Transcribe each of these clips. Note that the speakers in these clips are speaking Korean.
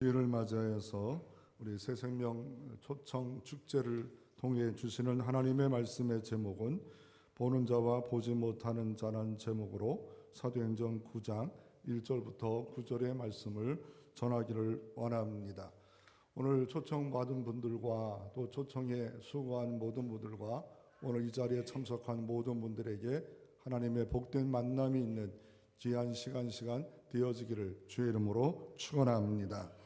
주일을 맞이해서 우리 새생명 초청 축제를 통해 주시는 하나님의 말씀의 제목은 보는 자와 보지 못하는 자라는 제목으로 사도행전 9장 1절부터 9절의 말씀을 전하기를 원합니다. 오늘 초청받은 분들과 또 초청에 수고한 모든 분들과 오늘 이 자리에 참석한 모든 분들에게 하나님의 복된 만남이 있는 귀한 시간 되어지기를 주의 이름으로 축원합니다.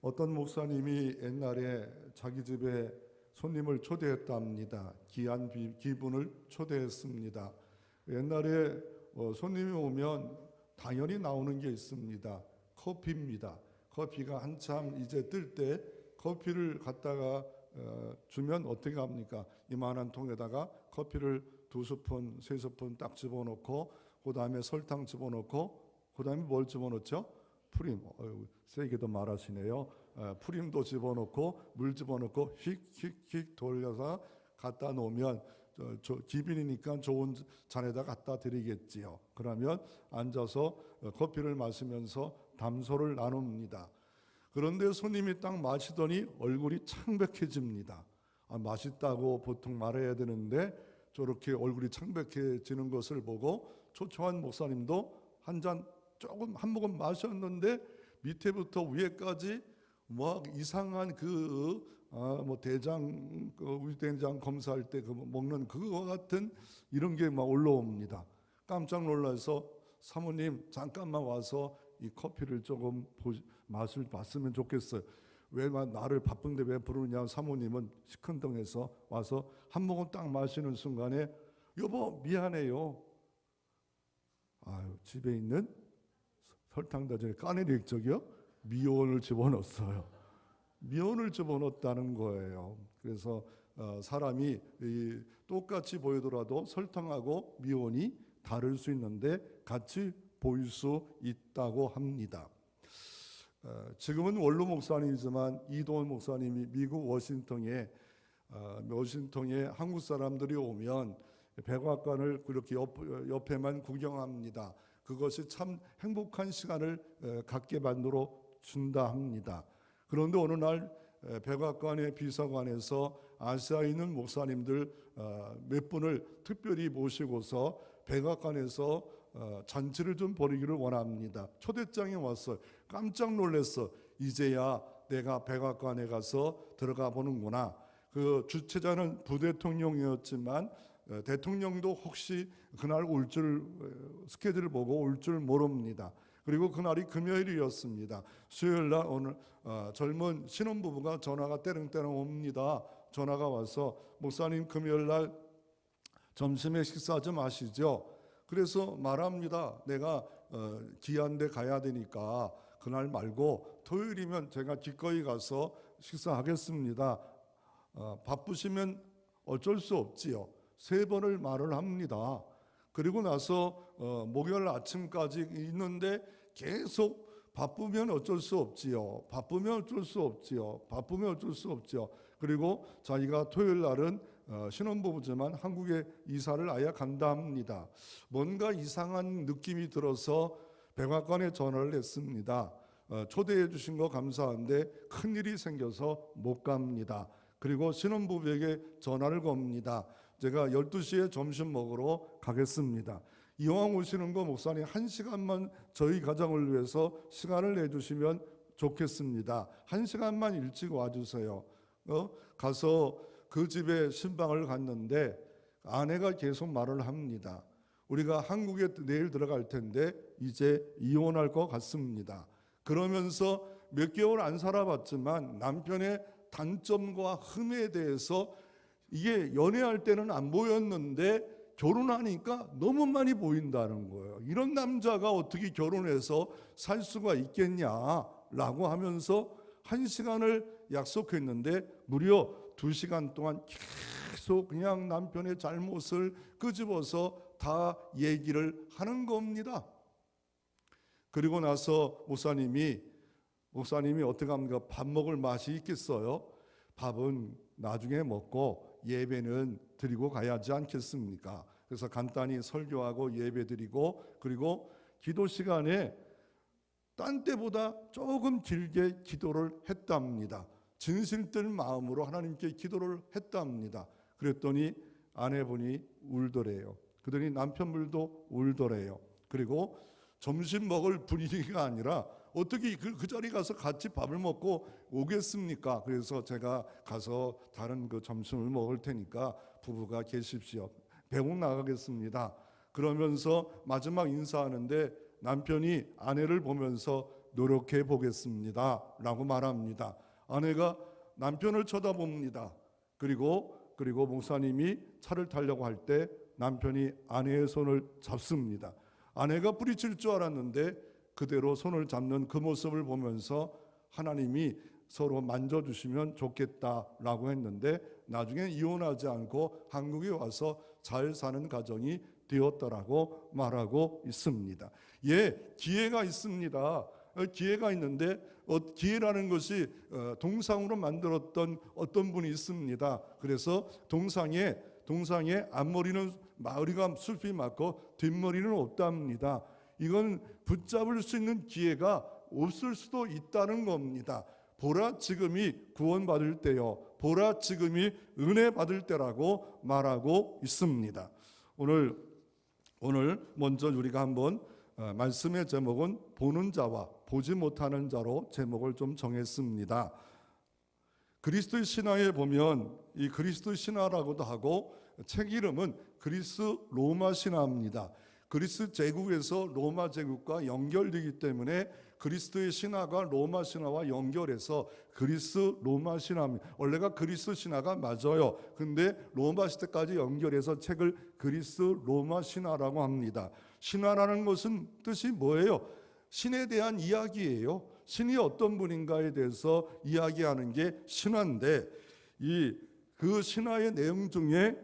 어떤 목사님이 옛날에 자기 집에 손님을 초대했답니다. 귀한 기분을 초대했습니다. 옛날에 손님이 오면 당연히 나오는 게 있습니다. 커피입니다. 커피가 한참 이제 뜰 때 커피를 갖다가 주면 어떻게 합니까? 이만한 통에다가 커피를 2스푼, 3스푼 딱 집어넣고 그 다음에 설탕 집어넣고 그 다음에 뭘 집어넣죠? 프림, 세게도 말하시네요. 프림도 집어넣고 물 집어넣고 휙휙휙 돌려서 갖다 놓으면 기빈이니까 좋은 잔에다 갖다 드리겠지요. 그러면 앉아서 커피를 마시면서 담소를 나눕니다. 그런데 손님이 딱 마시더니 얼굴이 창백해집니다. 맛있다고 보통 말해야 되는데 저렇게 얼굴이 창백해지는 것을 보고 초청한 목사님도 한 잔 조금 한 모금 마셨는데 밑에부터 위에까지 막 이상한 대장 위대장 검사할 때 먹는 그거 같은 이런 게 막 올라옵니다. 깜짝 놀라서 사모님 잠깐만 와서 이 커피를 조금 맛을 봤으면 좋겠어요. 왜 나를 바쁜데 왜 부르냐? 사모님은 시큰둥해서 와서 한 모금 딱 마시는 순간에 여보 미안해요. 집에 있는 설탕 다전에 까네리 액젓이요? 미온을 집어넣었어요. 미온을 집어넣었다는 거예요. 그래서 사람이 똑같이 보이더라도 설탕하고 미온이 다를 수 있는데 같이 보일 수 있다고 합니다. 지금은 원로 목사님이지만 이도원 목사님이 미국 워싱턴에 한국 사람들이 오면 백악관을 그렇게 옆에만 구경합니다. 그것이 참 행복한 시간을 갖게 만들어 준다 합니다. 그런데 어느 날 백악관의 비서관에서 아시아에 있는 목사님들 몇 분을 특별히 모시고서 백악관에서 잔치를 좀 벌이기를 원합니다. 초대장이 왔어요. 깜짝 놀랐어. 이제야 내가 백악관에 가서 들어가 보는구나. 그 주최자는 부대통령이었지만 대통령도 혹시 그날 올 줄 스케줄을 보고 올 줄 모릅니다. 그리고 그날이 금요일이었습니다. 수요일날 오늘 젊은 신혼부부가 전화가 때렁때렁 옵니다. 전화가 와서 목사님 금요일날 점심에 식사 좀 하시죠. 그래서 말합니다. 내가 귀한 데 가야 되니까 그날 말고 토요일이면 제가 기꺼이 가서 식사하겠습니다. 바쁘시면 어쩔 수 없지요. 3번을 말을 합니다. 그리고 나서 목요일 아침까지 있는데 계속 바쁘면 어쩔 수 없지요. 바쁘면 어쩔 수 없지요. 바쁘면 어쩔 수 없지요. 그리고 자기가 토요일 날은 신혼부부지만 한국에 이사를 아예 간다 합니다. 뭔가 이상한 느낌이 들어서 백악관에 전화를 했습니다. 초대해 주신 거 감사한데 큰일이 생겨서 못 갑니다. 그리고 신혼부부에게 전화를 겁니다. 제가 12시에 점심 먹으러 가겠습니다. 이왕 오시는 거 목사님 1시간만 저희 가정을 위해서 시간을 내주시면 좋겠습니다. 1시간만 일찍 와주세요. 가서 그 집에 신방을 갔는데 아내가 계속 말을 합니다. 우리가 한국에 내일 들어갈 텐데 이제 이혼할 것 같습니다. 그러면서 몇 개월 안 살아봤지만 남편의 단점과 흠에 대해서 이게 연애할 때는 안 보였는데 결혼하니까 너무 많이 보인다는 거예요. 이런 남자가 어떻게 결혼해서 살 수가 있겠냐라고 하면서 1시간을 약속했는데 무려 2시간 동안 계속 그냥 남편의 잘못을 끄집어서 다 얘기를 하는 겁니다. 그리고 나서 목사님이 어떻게 합니까? 밥 먹을 맛이 있겠어요? 밥은 나중에 먹고 예배는 드리고 가야지 않겠습니까? 그래서 간단히 설교하고 예배 드리고 그리고 기도 시간에 딴 때보다 조금 길게 기도를 했답니다. 진실된 마음으로 하나님께 기도를 했답니다. 그랬더니 아내분이 울더래요. 그러더니 남편분도 울더래요. 그리고 점심 먹을 분위기가 아니라 어떻게 그 자리에 가서 같이 밥을 먹고 오겠습니까? 그래서 제가 가서 다른 그 점심을 먹을 테니까 부부가 계십시오. 배웅 나가겠습니다. 그러면서 마지막 인사하는데 남편이 아내를 보면서 노력해 보겠습니다 라고 말합니다. 아내가 남편을 쳐다봅니다. 그리고 목사님이 차를 타려고 할 때 남편이 아내의 손을 잡습니다. 아내가 부딪힐 줄 알았는데 그대로 손을 잡는 그 모습을 보면서 하나님이 서로 만져주시면 좋겠다라고 했는데 나중에 이혼하지 않고 한국에 와서 잘 사는 가정이 되었다라고 말하고 있습니다. 기회가 있습니다. 기회가 있는데 기회라는 것이 동상으로 만들었던 어떤 분이 있습니다. 그래서 동상에 앞머리는 머리가 숲이 많고 뒷머리는 없답니다. 이건 붙잡을 수 있는 기회가 없을 수도 있다는 겁니다. 보라 지금이 구원받을 때요, 보라 지금이 은혜 받을 때라고 말하고 있습니다. 오늘 먼저 우리가 한번 말씀의 제목은 보는 자와 보지 못하는 자로 제목을 좀 정했습니다. 그리스도의 신화에 보면 이 그리스도 신화라고도 하고 책 이름은 그리스 로마 신화입니다. 그리스 제국에서 로마 제국과 연결되기 때문에 그리스도의 신화가 로마 신화와 연결해서 그리스 로마 신화입니다. 원래가 그리스 신화가 맞아요. 근데 로마 시대까지 연결해서 책을 그리스 로마 신화라고 합니다. 신화라는 것은 뜻이 뭐예요? 신에 대한 이야기예요. 신이 어떤 분인가에 대해서 이야기하는 게 신화인데 그 신화의 내용 중에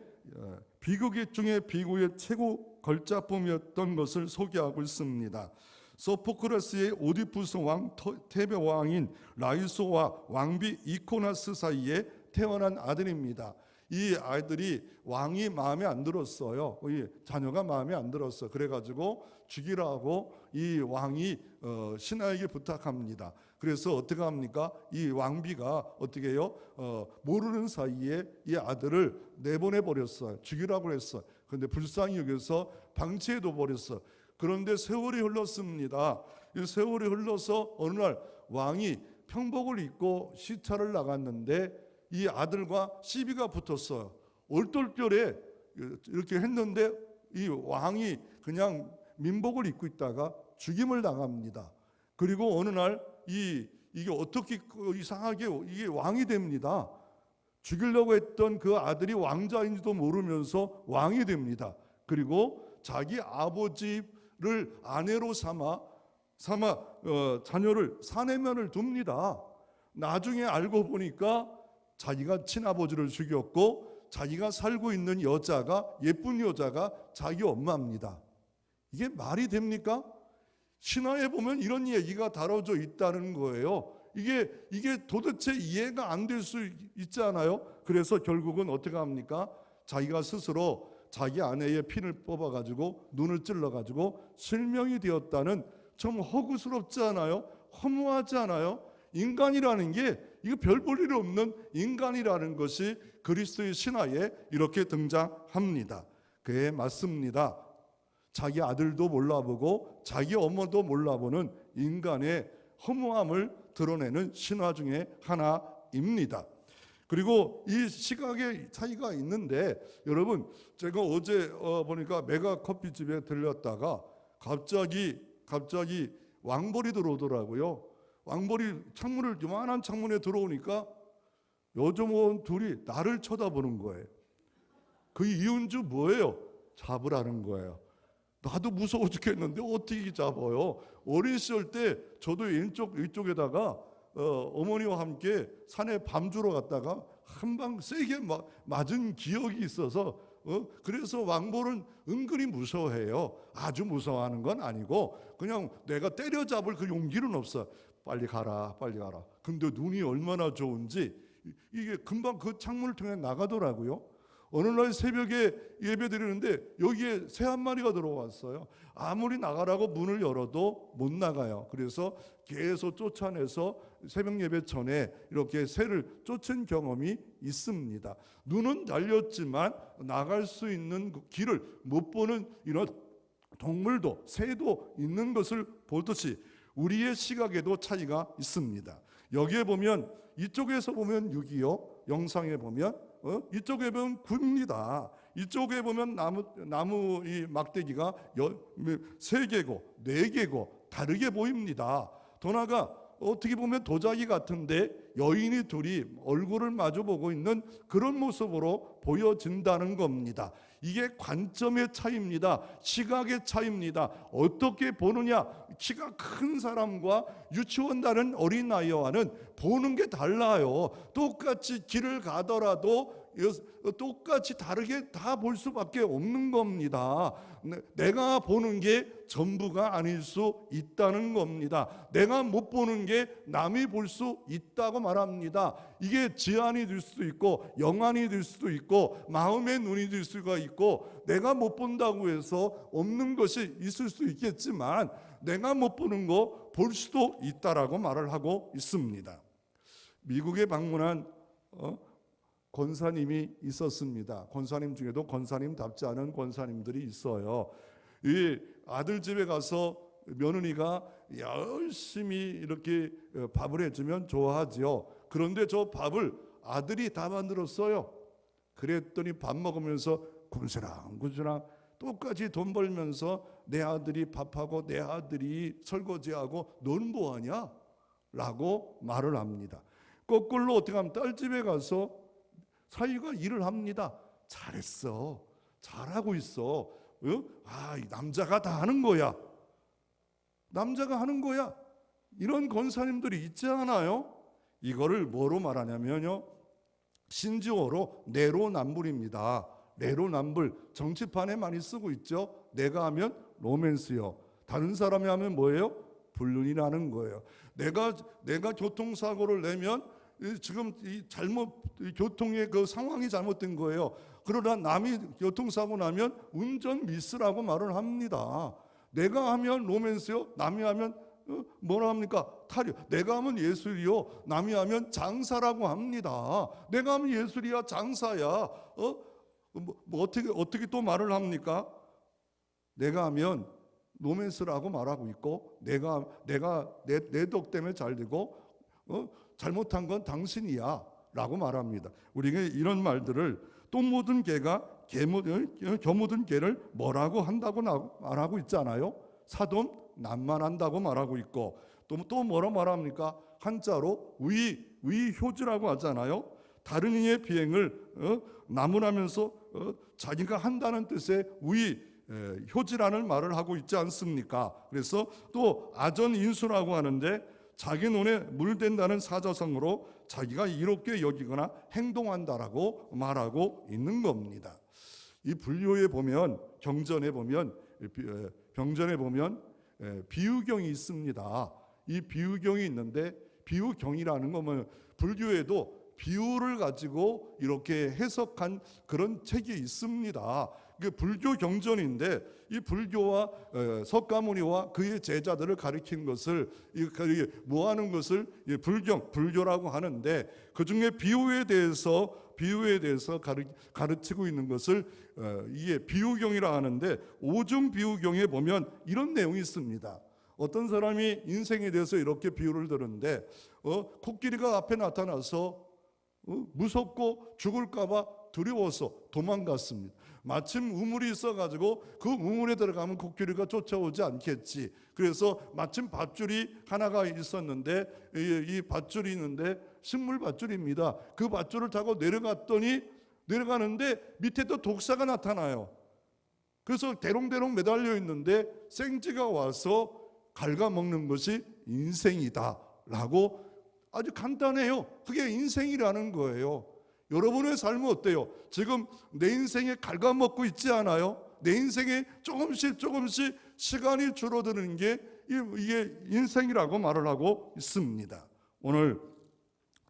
비극의 중에 비극의 최고 걸작품이었던 것을 소개하고 있습니다. 소포크레스의 오디푸스 왕 테베 왕인 라이소와 왕비 이코나스 사이에 태어난 아들입니다. 이 아이들이 왕이 마음에 안 들었어요. 이 자녀가 마음에 안 들었어. 그래가지고 죽이라고 이 왕이 신하에게 부탁합니다. 그래서 어떻게 합니까? 이 왕비가 어떻게 해요? 모르는 사이에 이 아들을 내보내 버렸어요. 죽이라고 했어요. 그런데 불쌍히 여겨서 방치해둬 버렸어요. 그런데 세월이 흘렀습니다. 이 세월이 흘러서 어느 날 왕이 평복을 입고 시차를 나갔는데 이 아들과 시비가 붙었어요. 얼떨결에 이렇게 했는데 이 왕이 그냥 민복을 입고 있다가 죽임을 당합니다. 그리고 어느 날 이게 어떻게 이상하게 이게 왕이 됩니다. 죽이려고 했던 그 아들이 왕자인지도 모르면서 왕이 됩니다. 그리고 자기 아버지를 아내로 삼아 자녀를 사내면을 둡니다. 나중에 알고 보니까 자기가 친아버지를 죽였고 자기가 살고 있는 여자가 예쁜 여자가 자기 엄마입니다. 이게 말이 됩니까? 신화에 보면 이런 얘기가 다뤄져 있다는 거예요. 이게 도대체 이해가 안 될 수 있잖아요. 그래서 결국은 어떻게 합니까? 자기가 스스로 자기 아내의 피를 뽑아가지고 눈을 찔러가지고 실명이 되었다는, 좀 허구스럽지 않아요? 허무하지 않아요? 인간이라는 게 이거 별 볼 일 없는 인간이라는 것이 그리스도의 신화에 이렇게 등장합니다. 그에 맞습니다. 자기 아들도 몰라보고 자기 어머도 몰라보는 인간의 허무함을 드러내는 신화 중에 하나입니다. 그리고 이 시각의 차이가 있는데, 여러분 제가 어제 보니까 메가 커피집에 들렸다가 갑자기 왕벌이 들어오더라고요. 왕벌이 요만한 창문에 들어오니까 여종원 둘이 나를 쳐다보는 거예요. 그 이유는 뭐예요? 잡으라는 거예요. 나도 무서워 죽겠는데 어떻게 잡아요? 어린 시절 때 저도 이쪽에다가 어머니와 함께 산에 밤 주러 갔다가 한 방 세게 맞은 기억이 있어서 그래서 왕벌은 은근히 무서워해요. 아주 무서워하는 건 아니고 그냥 내가 때려잡을 그 용기는 없어. 빨리 가라. 근데 눈이 얼마나 좋은지 이게 금방 그 창문을 통해 나가더라고요. 어느 날 새벽에 예배 드리는데 여기에 새 한 마리가 들어왔어요. 아무리 나가라고 문을 열어도 못 나가요. 그래서 계속 쫓아내서 새벽 예배 전에 이렇게 새를 쫓은 경험이 있습니다. 눈은 달렸지만 나갈 수 있는 그 길을 못 보는 이런 동물도 새도 있는 것을 보듯이 우리의 시각에도 차이가 있습니다. 여기에 보면 이쪽에서 보면 6이요. 영상에 보면 이쪽에 보면 9입니다. 이쪽에 보면 나무 이 막대기가 3개고 4개고 다르게 보입니다. 도나가 어떻게 보면 도자기 같은데 여인이 둘이 얼굴을 마주보고 있는 그런 모습으로 보여진다는 겁니다. 이게 관점의 차이입니다. 시각의 차이입니다. 어떻게 보느냐. 키가 큰 사람과 유치원 다른 어린아이와는 보는 게 달라요. 똑같이 길을 가더라도 똑같이 다르게 다 볼 수밖에 없는 겁니다. 내가 보는 게 전부가 아닐 수 있다는 겁니다. 내가 못 보는 게 남이 볼 수 있다고 말합니다. 이게 지안이 될 수도 있고 영안이 될 수도 있고 마음의 눈이 될 수가 있고 내가 못 본다고 해서 없는 것이 있을 수 있겠지만 내가 못 보는 거 볼 수도 있다라고 말을 하고 있습니다. 미국에 방문한 권사님이 있었습니다. 권사님 중에도 권사님답지 않은 권사님들이 있어요. 이 아들 집에 가서 며느리가 열심히 이렇게 밥을 해주면 좋아하지요. 그런데 저 밥을 아들이 다 만들었어요. 그랬더니 밥 먹으면서 군스랑군스랑 똑같이 돈 벌면서 내 아들이 밥하고 내 아들이 설거지하고 너는 뭐하냐? 라고 말을 합니다. 거꾸로 어떻게 하면 딸 집에 가서 사위가 일을 합니다. 잘했어. 잘하고 있어. 이 남자가 다 하는 거야. 남자가 하는 거야. 이런 권사님들이 있지 않아요? 이거를 뭐로 말하냐면요. 신지어로 내로남불입니다. 내로남불. 정치판에 많이 쓰고 있죠. 내가 하면 로맨스요. 다른 사람이 하면 뭐예요? 불륜이라는 거예요. 내가 교통사고를 내면 지금 교통의 그 상황이 잘못된 거예요. 그러나 남이 교통사고 나면 운전 미스라고 말을 합니다. 내가 하면 로맨스요, 남이 하면 뭐라 합니까? 탈요. 내가 하면 예술이요, 남이 하면 장사라고 합니다. 내가 하면 예술이야, 장사야. 어떻게 또 말을 합니까? 내가 하면 로맨스라고 말하고 있고 내가 내 덕 때문에 잘 되고 잘못한 건 당신이야 라고 말합니다. 우리가 이런 말들을 또 모든 개가 겨모든 개를 뭐라고 한다고 말하고 있잖아요. 사돈 남만한다고 말하고 있고 또 뭐라 말합니까? 한자로 위효지라고 하잖아요. 다른 이의 비행을 나무라면서 자기가 한다는 뜻의 효지라는 말을 하고 있지 않습니까? 그래서 또 아전인수라고 하는데 자기 눈에 물된다는 사자성어로 자기가 이롭게 여기거나 행동한다라고 말하고 있는 겁니다. 이 불교에 보면 경전에 보면 병전에 보면 비유경이 있습니다. 이 비유경이 있는데 비유경이라는 거면 불교에도 비유를 가지고 이렇게 해석한 그런 책이 있습니다. 불교 경전인데 이 불교와 석가모니와 그의 제자들을 가리킨 것을 모아는 것을 불교라고 하는데 그 중에 비유에 대해서 가르치고 있는 것을 이게 비유경이라 하는데 오중 비유경에 보면 이런 내용이 있습니다. 어떤 사람이 인생에 대해서 이렇게 비유를 들었는데 코끼리가 앞에 나타나서 무섭고 죽을까봐 두려워서 도망갔습니다. 마침 우물이 있어가지고 그 우물에 들어가면 코끼리가 쫓아오지 않겠지. 그래서 마침 밧줄이 하나가 있었는데 이 밧줄이 있는데 식물 밧줄입니다. 그 밧줄을 타고 내려가는데 밑에 또 독사가 나타나요. 그래서 대롱대롱 매달려 있는데 생쥐가 와서 갉아먹는 것이 인생이다라고 아주 간단해요. 그게 인생이라는 거예요. 여러분의 삶은 어때요? 지금 내 인생에 갉아먹고 있지 않아요? 내 인생에 조금씩 시간이 줄어드는 게 이게 인생이라고 말을 하고 있습니다. 오늘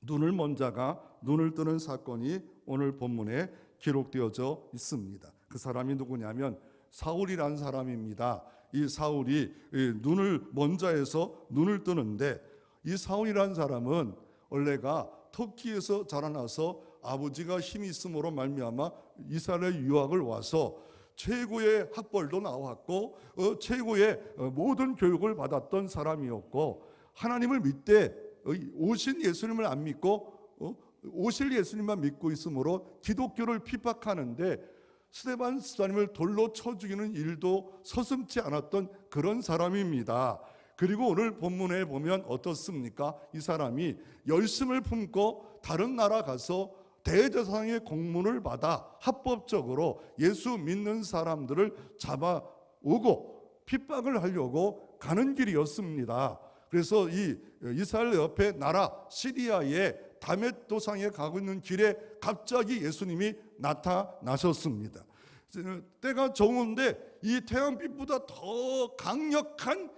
눈을 먼 자가 눈을 뜨는 사건이 오늘 본문의 기록되어져 있습니다. 그 사람이 누구냐면 사울이라는 사람입니다. 이 사울이 눈을 먼저 해서 눈을 뜨는데, 이 사울이라는 사람은 원래가 터키에서 자라나서 아버지가 힘이 있음으로 말미암아 이스라엘에 유학을 와서 최고의 학벌도 나왔고 최고의 모든 교육을 받았던 사람이었고, 하나님을 믿되 오신 예수님을 안 믿고 오실 예수님만 믿고 있으므로 기독교를 핍박하는데 스데반 집사님을 돌로 쳐 죽이는 일도 서슴지 않았던 그런 사람입니다. 그리고 오늘 본문에 보면 어떻습니까? 이 사람이 열심을 품고 다른 나라 가서 대제사장의 공문을 받아 합법적으로 예수 믿는 사람들을 잡아오고 핍박을 하려고 가는 길이었습니다. 그래서 이 이스라엘 옆에 나라 시리아의 다메 도상에 가고 있는 길에 갑자기 예수님이 나타나셨습니다. 때가 좋은데 이 태양빛보다 더 강력한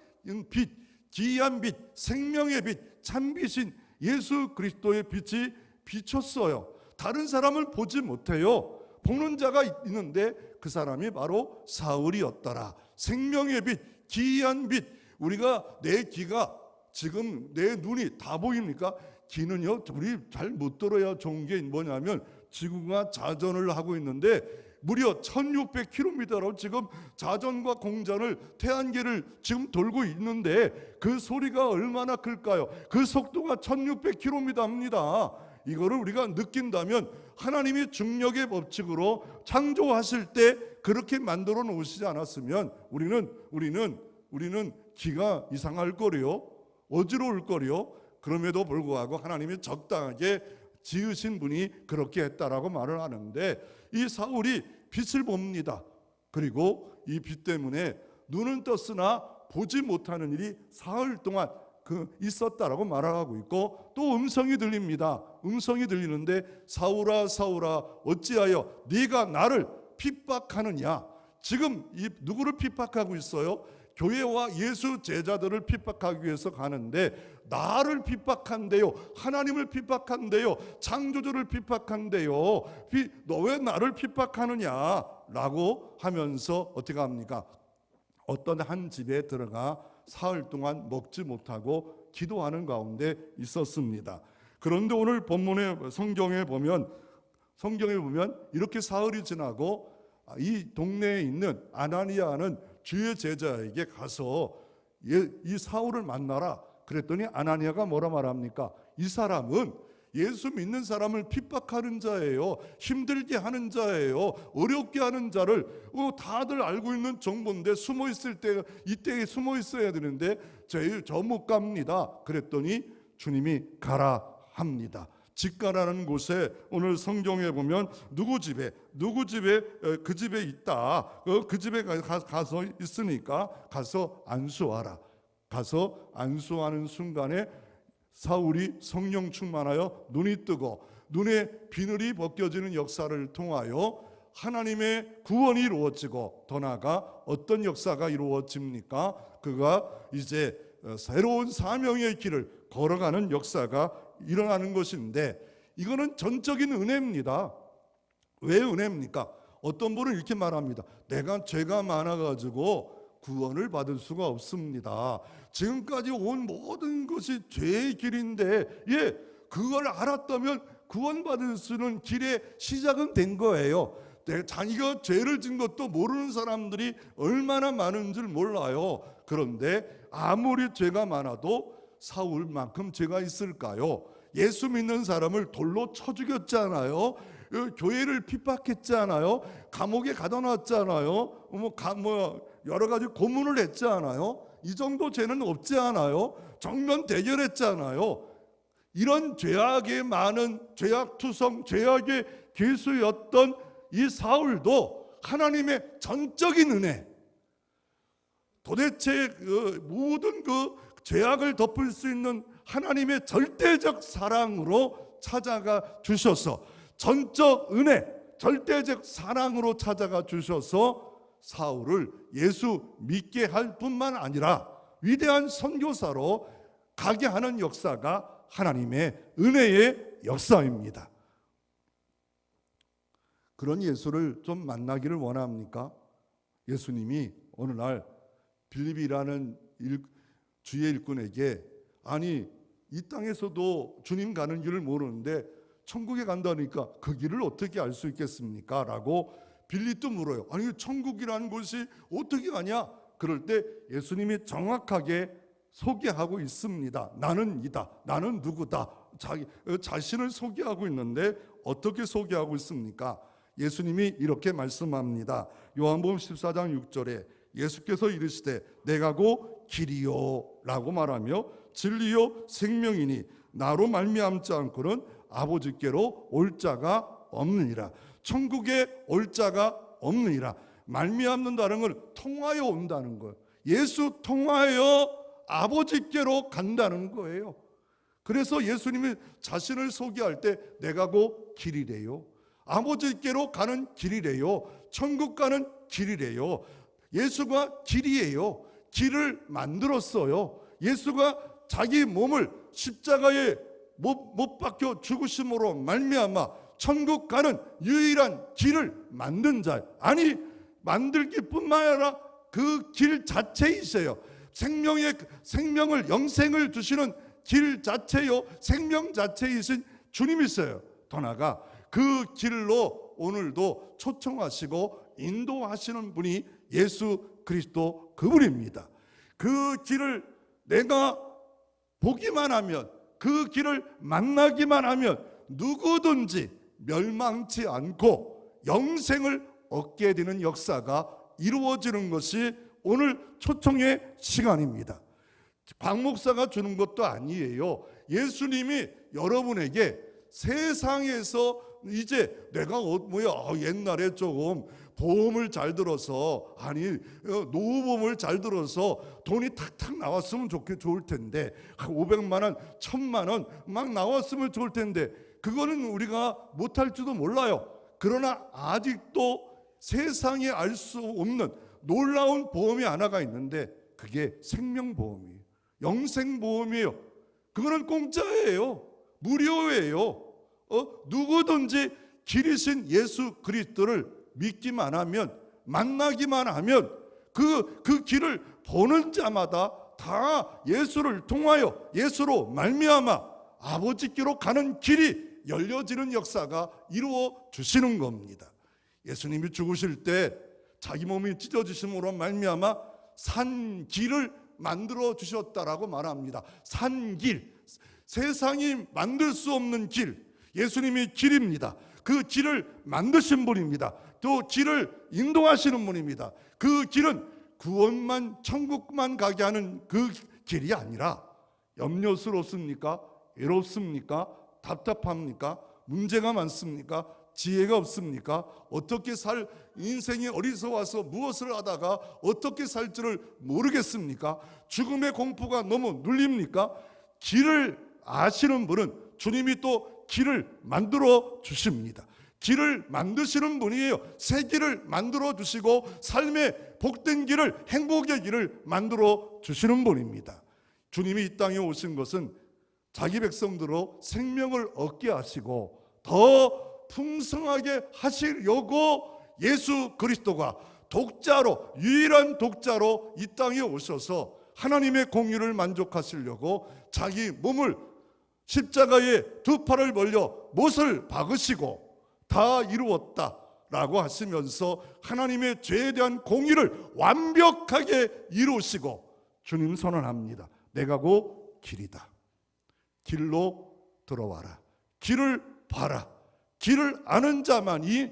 빛, 기이한 빛, 생명의 빛, 참빛인 예수 그리스도의 빛이 비쳤어요. 다른 사람을 보지 못해요. 보는 자가 있는데 그 사람이 바로 사울이었더라. 생명의 빛, 기이한 빛. 우리가 내 귀가 지금 내 눈이 다 보입니까? 귀는요, 우리 잘 못 들어야 좋은 게 뭐냐면 지구가 자전을 하고 있는데 무려 1600km로 지금 자전과 공전을 태양계를 지금 돌고 있는데 그 소리가 얼마나 클까요? 그 속도가 1600km입니다. 이거를 우리가 느낀다면 하나님이 중력의 법칙으로 창조하실 때 그렇게 만들어 놓으시지 않았으면 우리는 기가 이상할 거리요, 어지러울 거리요. 그럼에도 불구하고 하나님이 적당하게 지으신 분이 그렇게 했다라고 말을 하는데, 이 사울이 빛을 봅니다. 그리고 이 빛 때문에 눈은 떴으나 보지 못하는 일이 사흘 동안 있었다라고 말하고 있고, 또 음성이 들립니다. 음성이 들리는데 사울아 사울아 어찌하여 네가 나를 핍박하느냐. 지금 이 누구를 핍박하고 있어요? 교회와 예수 제자들을 핍박하기 위해서 가는데 나를 핍박한대요. 하나님을 핍박한대요. 창조주를 핍박한대요. 너 왜 나를 핍박하느냐 라고 하면서 어떻게 합니까? 어떤 한 집에 들어가 사흘 동안 먹지 못하고 기도하는 가운데 있었습니다. 그런데 오늘 본문의 성경에 보면 이렇게 사흘이 지나고 이 동네에 있는 아나니아는 주의 제자에게 가서 이 사울을 만나라 그랬더니 아나니아가 뭐라 말합니까? 이 사람은 예수 믿는 사람을 핍박하는 자예요. 힘들게 하는 자예요. 어렵게 하는 자를 다들 알고 있는 정보인데 숨어 있을 때 이때에 숨어 있어야 되는데 저 못 갑니다. 그랬더니 주님이 가라 합니다. 집가라는 곳에 오늘 성경에 보면 누구 집에 그 집에 있다. 그 집에 가서 있으니까 가서 안수하라. 가서 안수하는 순간에 사울이 성령 충만하여 눈이 뜨고 눈에 비늘이 벗겨지는 역사를 통하여 하나님의 구원이 이루어지고, 더 나아가 어떤 역사가 이루어집니까? 그가 이제 새로운 사명의 길을 걸어가는 역사가 일어나는 것인데, 이거는 전적인 은혜입니다. 왜 은혜입니까? 어떤 분은 이렇게 말합니다. 내가 죄가 많아가지고 구원을 받을 수가 없습니다. 지금까지 온 모든 것이 죄의 길인데, 그걸 알았다면 구원받을 수 있는 길의 시작은 된 거예요. 자기가 죄를 진 것도 모르는 사람들이 얼마나 많은 줄 몰라요. 그런데 아무리 죄가 많아도 사울만큼 죄가 있을까요? 예수 믿는 사람을 돌로 쳐 죽였잖아요. 교회를 핍박했잖아요. 감옥에 가둬놨잖아요. 여러 가지 고문을 했잖아요. 이 정도 죄는 없지 않아요? 정면 대결했잖아요. 이런 죄악의 많은 죄악투성, 죄악의 괴수였던 이 사울도 하나님의 전적인 은혜, 도대체 모든 죄악을 덮을 수 있는 하나님의 절대적 사랑으로 찾아가 주셔서, 전적 은혜, 절대적 사랑으로 찾아가 주셔서 사울을 예수 믿게 할 뿐만 아니라 위대한 선교사로 가게 하는 역사가 하나님의 은혜의 역사입니다. 그런 예수를 좀 만나기를 원합니까? 예수님이 어느 날 빌립이라는 주의 일꾼에게 아니 이 땅에서도 주님 가는 길을 모르는데 천국에 간다니까 그 길을 어떻게 알 수 있겠습니까? 라고 빌립도 물어요. 아니 천국이라는 곳이 어떻게 가냐? 그럴 때 예수님이 정확하게 소개하고 있습니다. 나는 이다. 나는 누구다. 자신을 소개하고 있는데 어떻게 소개하고 있습니까? 예수님이 이렇게 말씀합니다. 요한복음 14장 6절에 예수께서 이르시되 내가 곧 길이요 라고 말하며 진리요 생명이니 나로 말미암지 않고는 아버지께로 올 자가 없느니라. 천국에 올 자가 없느니라. 말미암는다는 걸 통하여 온다는 거예요. 예수 통하여 아버지께로 간다는 거예요. 그래서 예수님이 자신을 소개할 때 내가 곧 길이래요. 아버지께로 가는 길이래요. 천국 가는 길이래요. 예수가 길이에요. 길을 만들었어요. 예수가 자기 몸을 십자가에 못 박혀 죽으심으로 말미암아 천국 가는 유일한 길을 만든 자. 아니 만들기뿐만 아니라 그 길 자체이세요. 생명을 영생을 주시는 길 자체요. 생명 자체이신 주님이세요. 더 나아가 그 길로 오늘도 초청하시고 인도하시는 분이 예수 그리스도 그분입니다. 그 길을 내가 보기만 하면 그 길을 만나기만 하면 누구든지 멸망치 않고 영생을 얻게 되는 역사가 이루어지는 것이 오늘 초청의 시간입니다. 박 목사가 주는 것도 아니에요. 예수님이 여러분에게 세상에서 이제 내가 옛날에 조금 보험을 잘 들어서 노후보험을 잘 들어서 돈이 탁탁 나왔으면 좋을 텐데 500만 원, 1000만 원 막 나왔으면 좋을 텐데 그거는 우리가 못할지도 몰라요. 그러나 아직도 세상에 알 수 없는 놀라운 보험이 하나가 있는데 그게 생명보험이에요. 영생보험이에요. 그거는 공짜예요. 무료예요. 누구든지 길이신 예수 그리스도를 믿기만 하면 만나기만 하면 그 길을 보는 자마다 다 예수를 통하여 예수로 말미암아 아버지께로 가는 길이 열려지는 역사가 이루어 주시는 겁니다. 예수님이 죽으실 때 자기 몸이 찢어지심으로 말미암아 산 길을 만들어 주셨다라고 말합니다. 산 길, 세상이 만들 수 없는 길, 예수님이 길입니다. 그 길을 만드신 분입니다. 또 길을 인도하시는 분입니다. 그 길은 구원만 천국만 가게 하는 그 길이 아니라 염려스럽습니까? 외롭습니까? 답답합니까? 문제가 많습니까? 지혜가 없습니까? 어떻게 살 인생이 어디서 와서 무엇을 하다가 어떻게 살지를 모르겠습니까? 죽음의 공포가 너무 눌립니까? 길을 아시는 분은 주님이 또 길을 만들어 주십니다. 길을 만드시는 분이에요. 새 길을 만들어 주시고 삶의 복된 길을, 행복의 길을 만들어 주시는 분입니다. 주님이 이 땅에 오신 것은 자기 백성들로 생명을 얻게 하시고 더 풍성하게 하시려고 예수 그리스도가 독자로, 유일한 독자로 이 땅에 오셔서 하나님의 공의를 만족하시려고 자기 몸을 십자가에 두 팔을 벌려 못을 박으시고 다 이루었다라고 하시면서 하나님의 죄에 대한 공의를 완벽하게 이루시고 주님 선언합니다. 내가 곧 길이다. 길로 들어와라. 길을 봐라. 길을 아는 자만이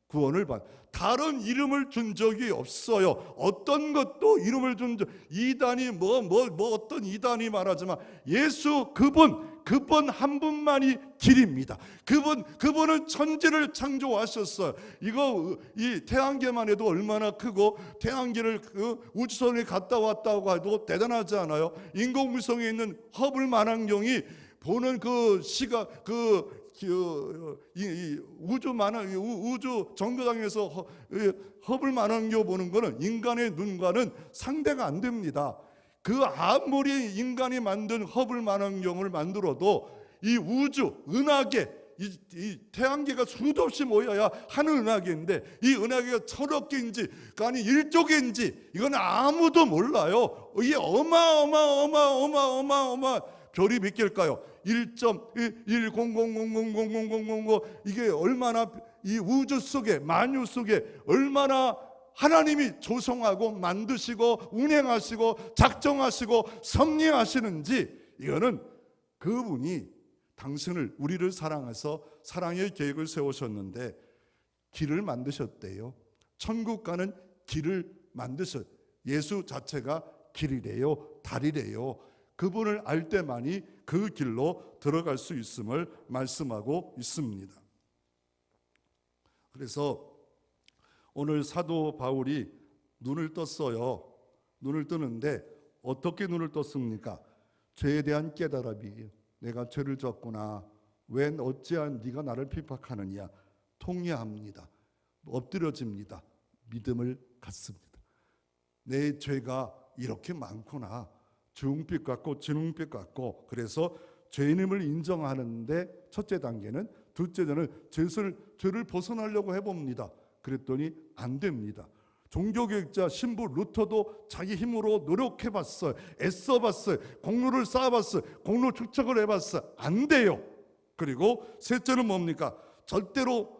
구원을 받아. 다른 이름을 준 적이 없어요. 어떤 것도 이름을 준 적, 이단이 어떤 이단이 말하지만 예수 그분 한 분만이 길입니다. 그분은 천지를 창조하셨어요. 이 태양계만 해도 얼마나 크고 태양계를 우주선에 갔다 왔다고 해도 대단하지 않아요? 인공위성에 있는 허블 만원경이 보는 그 시각 우주 정거장에서 허블 만원경 보는 거는 인간의 눈과는 상대가 안 됩니다. 그 아무리 인간이 만든 허블 만원경을 만들어도 이 우주 은하계 이 태양계가 수도 없이 모여야 한 은하계인데 이 은하계가 1000억 개인지 아니 1조 개인지 이건 아무도 몰라요. 이게 어마어마 별이 몇 개일까요? 1.100000000 이게 얼마나 이 우주 속에 만유 속에 얼마나 하나님이 조성하고 만드시고 운행하시고 작정하시고 섭리하시는지 이거는 그분이 당신을 우리를 사랑해서 사랑의 계획을 세우셨는데 길을 만드셨대요. 천국 가는 길을 만드셨. 예수 자체가 길이래요. 달이래요. 그분을 알 때만이 그 길로 들어갈 수 있음을 말씀하고 있습니다. 그래서 오늘 사도 바울이 눈을 떴어요. 눈을 뜨는데 어떻게 눈을 떴습니까? 죄에 대한 깨달음이에요. 내가 죄를 졌구나. 웬 어찌한 네가 나를 핍박하느냐. 통회합니다. 엎드려집니다. 믿음을 갖습니다. 내 죄가 이렇게 많구나. 주홍빛 같고 진홍빛 같고 그래서 죄인임을 인정하는데 첫째 단계는 둘째는 죄를 벗어나려고 해봅니다. 그랬더니 안 됩니다. 종교개혁자 신부 루터도 자기 힘으로 노력해봤어요. 애써봤어요. 공로를 쌓아봤어요. 공로 축적을 해봤어요. 안 돼요. 그리고 셋째는 뭡니까? 절대로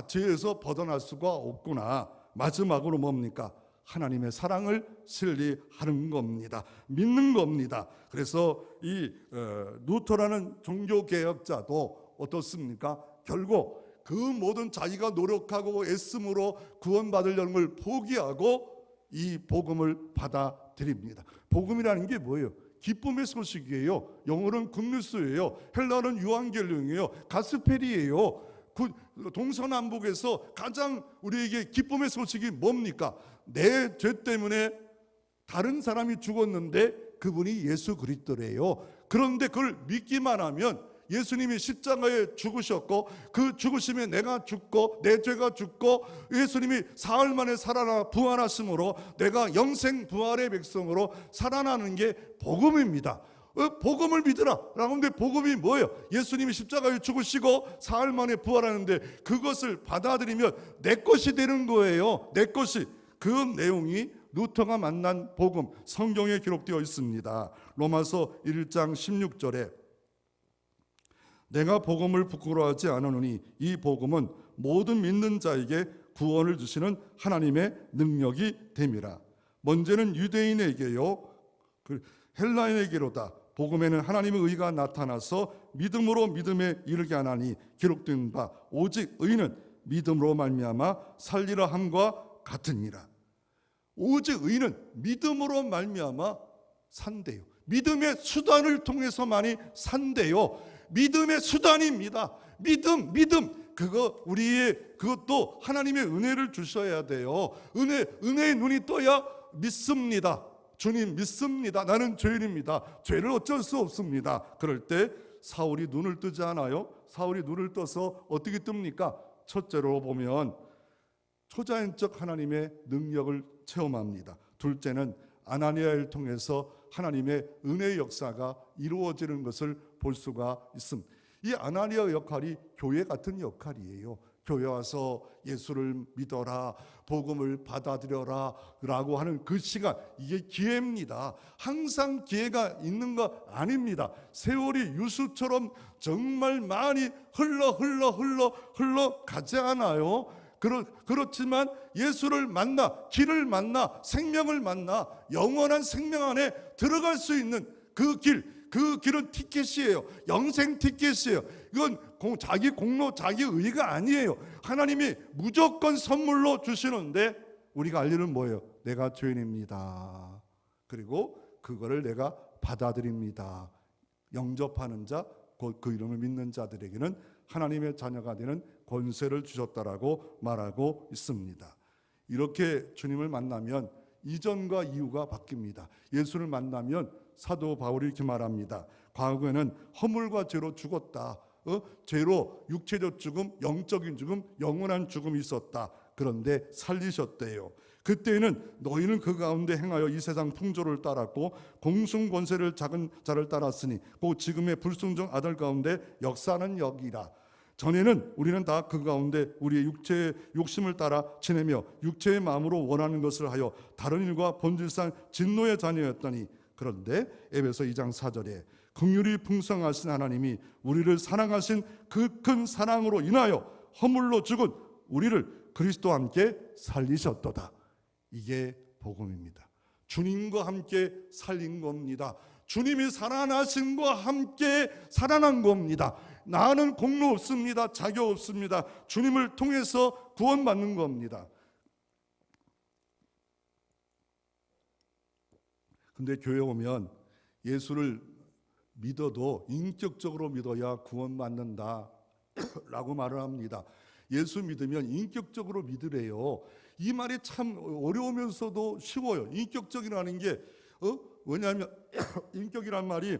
죄에서 벗어날 수가 없구나. 마지막으로 뭡니까? 하나님의 사랑을 신뢰하는 겁니다. 믿는 겁니다. 그래서 이 루터라는 종교개혁자도 어떻습니까? 결국 그 모든 자기가 노력하고 애씀으로 구원받으려는 걸 포기하고 이 복음을 받아들입니다. 복음이라는 게 뭐예요? 기쁨의 소식이에요. 영어로는 굿뉴스예요. 헬라어는 유앙겔리온이에요. 가스펠이에요. 동서남북에서 가장 우리에게 기쁨의 소식이 뭡니까? 내 죄 때문에 다른 사람이 죽었는데 그분이 예수 그리스도래요. 그런데 그걸 믿기만 하면 예수님이 십자가에 죽으셨고 그 죽으심에 내가 죽고 내 죄가 죽고 예수님이 사흘 만에 살아나 부활하심으로 내가 영생 부활의 백성으로 살아나는 게 복음입니다. 복음을 믿으라. 그런데 복음이 뭐예요? 예수님이 십자가에 죽으시고 사흘 만에 부활하는데 그것을 받아들이면 내 것이 되는 거예요. 내 것이. 그 내용이 루터가 만난 복음 성경에 기록되어 있습니다. 로마서 1장 16절에 내가 복음을 부끄러워하지 않으노니 이 복음은 모든 믿는 자에게 구원을 주시는 하나님의 능력이 됨이라. 먼저는 유대인에게요 헬라인에게로다. 복음에는 하나님의 의가 나타나서 믿음으로 믿음에 이르게 하나니 기록된 바 오직 의는 믿음으로 말미암아 살리라 함과 같으니라. 오직 의는 믿음으로 말미암아 산대요. 믿음의 수단을 통해서만이 산대요. 믿음의 수단입니다. 믿음. 그거 그것도 하나님의 은혜를 주셔야 돼요. 은혜의 눈이 떠야 믿습니다. 주님 믿습니다. 나는 죄인입니다. 죄를 어쩔 수 없습니다. 그럴 때 사울이 눈을 뜨지 않아요? 사울이 눈을 떠서 어떻게 뜹니까? 첫째로 보면 초자연적 하나님의 능력을 체험합니다. 둘째는 아나니아를 통해서 하나님의 은혜의 역사가 이루어지는 것을 볼 수가 있습니다. 이 아나니아 역할이 교회 같은 역할이에요. 교회 와서 예수를 믿어라, 복음을 받아들여라 라고 하는 그 시간, 이게 기회입니다. 항상 기회가 있는 거 아닙니다. 세월이 유수처럼 정말 많이 흘러 가지 않아요. 그렇지만 예수를 만나, 길을 만나, 생명을 만나 영원한 생명 안에 들어갈 수 있는 그 길은 티켓이에요. 영생 티켓이에요. 이건 자기 공로, 자기 의가 아니에요. 하나님이 무조건 선물로 주시는데 우리가 알 일은 뭐예요? 내가 죄인입니다. 그리고 그거를 내가 받아들입니다. 영접하는 자, 곧 그 이름을 믿는 자들에게는 하나님의 자녀가 되는 권세를 주셨다라고 말하고 있습니다. 이렇게 주님을 만나면 이전과 이후가 바뀝니다. 예수를 만나면 사도 바울이 이렇게 말합니다. 과거에는 허물과 죄로 죽었다. 죄로 육체적 죽음, 영적인 죽음, 영원한 죽음이 있었다. 그런데 살리셨대요. 그때에는 너희는 그 가운데 행하여 이 세상 풍조를 따랐고 공승 권세를 작은 자를 따랐으니 곧 지금의 불순종 아들 가운데 역사는 여기라. 전에는 우리는 다 그 가운데 우리의 육체의 욕심을 따라 지내며 육체의 마음으로 원하는 것을 하여 다른 일과 본질상 진노의 자녀였더니, 그런데 에베소 2장 4절에 긍휼이 풍성하신 하나님이 우리를 사랑하신 그 큰 사랑으로 인하여 허물로 죽은 우리를 그리스도와 함께 살리셨도다. 이게 복음입니다. 주님과 함께 살린 겁니다. 주님이 살아나신과 함께 살아난 겁니다. 나는 공로 없습니다. 자격 없습니다. 주님을 통해서 구원받는 겁니다. 근데 교회 오면 예수를 믿어도 인격적으로 믿어야 구원받는다 라고 말을 합니다. 예수 믿으면 인격적으로 믿으래요. 이 말이 참 어려우면서도 쉬워요. 인격적이라는 게 왜냐하면 인격이란 말이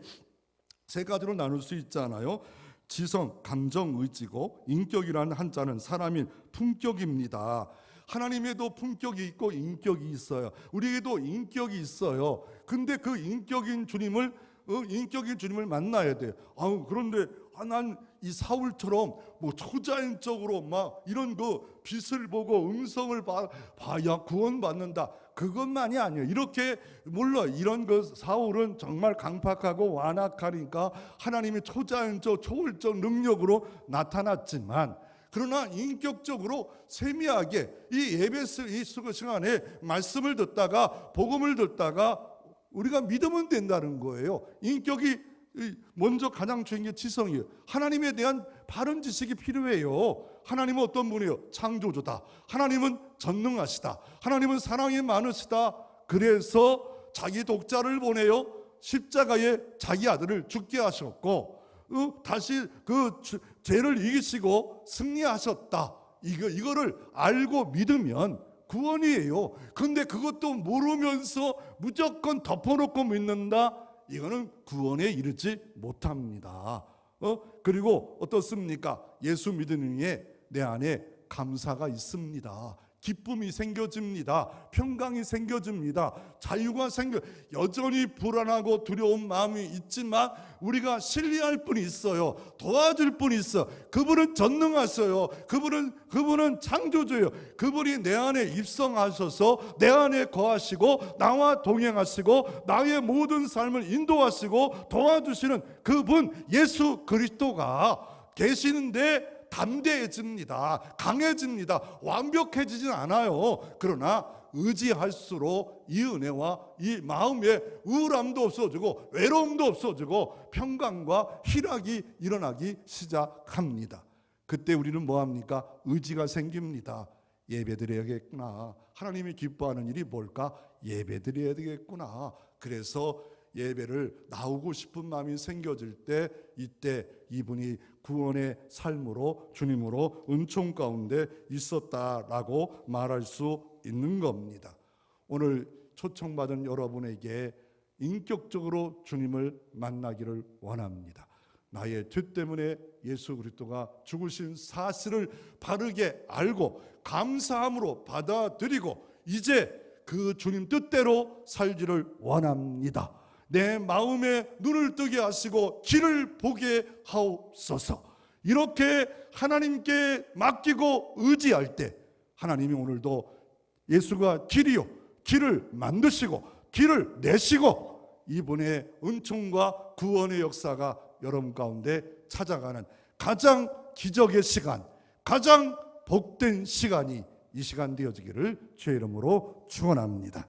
세 가지로 나눌 수 있잖아요. 지성, 감정, 의지고, 인격이라는 한자는 사람인 품격입니다. 하나님에도 품격이 있고 인격이 있어요. 우리에게도 인격이 있어요. 근데 그 인격인 주님을 만나야 돼요. 그런데 난 이 사울처럼 뭐 초자연적으로 막 이런 그 빛을 보고 음성을 봐야 구원받는다. 그것만이 아니에요. 이렇게 물론 이런 그 사울은 정말 강팍하고 완악하니까 하나님의 초자연적 초월적 능력으로 나타났지만, 그러나 인격적으로 세미하게 이 예배 시간에 말씀을 듣다가 복음을 듣다가 우리가 믿으면 된다는 거예요. 인격이 먼저 가장 중요한 게 지성이에요. 하나님에 대한 바른 지식이 필요해요. 하나님은 어떤 분이에요? 창조주다. 하나님은 전능하시다. 하나님은 사랑이 많으시다. 그래서 자기 독자를 보내요. 십자가에 자기 아들을 죽게 하셨고 다시 그 죄를 이기시고 승리하셨다. 이거를 알고 믿으면 구원이에요. 근데 그것도 모르면서 무조건 덮어놓고 믿는다? 이거는 구원에 이르지 못합니다. 그리고 어떻습니까? 예수 믿는 이에 내 안에 감사가 있습니다. 기쁨이 생겨집니다. 평강이 생겨집니다. 자유가 여전히 불안하고 두려운 마음이 있지만 우리가 신뢰할 분이 있어요. 도와줄 분이 있어. 그분은 전능하셔요. 그분은 창조주예요. 그분이 내 안에 입성하셔서 내 안에 거하시고 나와 동행하시고 나의 모든 삶을 인도하시고 도와주시는 그분 예수 그리스도가 계시는데 담대해집니다. 강해집니다. 완벽해지진 않아요. 그러나 의지할수록 이 은혜와 이 마음의 우울함도 없어지고 외로움도 없어지고 평강과 희락이 일어나기 시작합니다. 그때 우리는 뭐합니까? 의지가 생깁니다. 예배드려야겠구나. 하나님이 기뻐하는 일이 뭘까? 예배드려야 되겠구나. 그래서 예배를 나오고 싶은 마음이 생겨질 때, 이때 이분이 구원의 삶으로 주님으로 은총 가운데 있었다라고 말할 수 있는 겁니다. 오늘 초청받은 여러분에게 인격적으로 주님을 만나기를 원합니다. 나의 죄 때문에 예수 그리스도가 죽으신 사실을 바르게 알고 감사함으로 받아들이고 이제 그 주님 뜻대로 살기를 원합니다. 내 마음에 눈을 뜨게 하시고 길을 보게 하옵소서. 이렇게 하나님께 맡기고 의지할 때 하나님이 오늘도 예수가 길이요, 길을 만드시고 길을 내시고 이분의 은총과 구원의 역사가 여러분 가운데 찾아가는 가장 기적의 시간, 가장 복된 시간이 이 시간 되어지기를 주의 이름으로 축원합니다.